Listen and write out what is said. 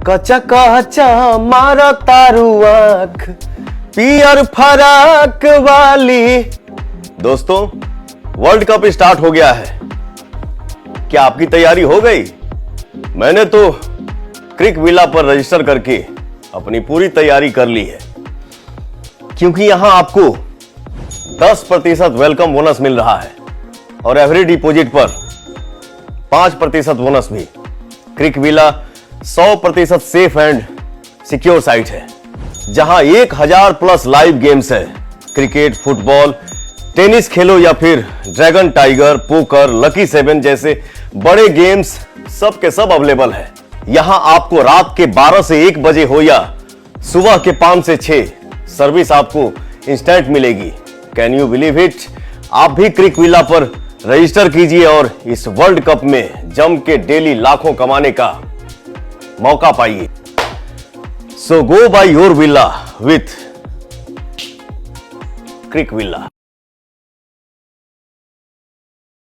कचा कचा मारा तारू आंख पियर फराक वाली। दोस्तों, वर्ल्ड कप स्टार्ट हो गया है। क्या आपकी तैयारी हो गई? मैंने तो क्रिक विला पर रजिस्टर करके अपनी पूरी तैयारी कर ली है, क्योंकि यहां आपको 10% वेलकम बोनस मिल रहा है और एवरी डिपॉजिट पर 5% बोनस भी। Crick villa 100% safe and secure site है, जहां 1000 प्लस लाइव गेम्स है। क्रिकेट, फुटबॉल, टेनिस खेलो या फिर ड्रैगन टाइगर, पोकर, लकी 7 जैसे बड़े गेम्स सब के सब अवेलेबल है। यहां आपको रात के 12 से 1 बजे हो या सुबह के 5 से 6 सर्विस आपको इंस्टेंट मिलेगी। Can you believe it? आप भी क्रिक विला पर रजिस्टर कीजिए और इस वर्ल्ड कप में जम के डेली लाखों कमाने का मौका पाइए। So go buy your villa with crick villa.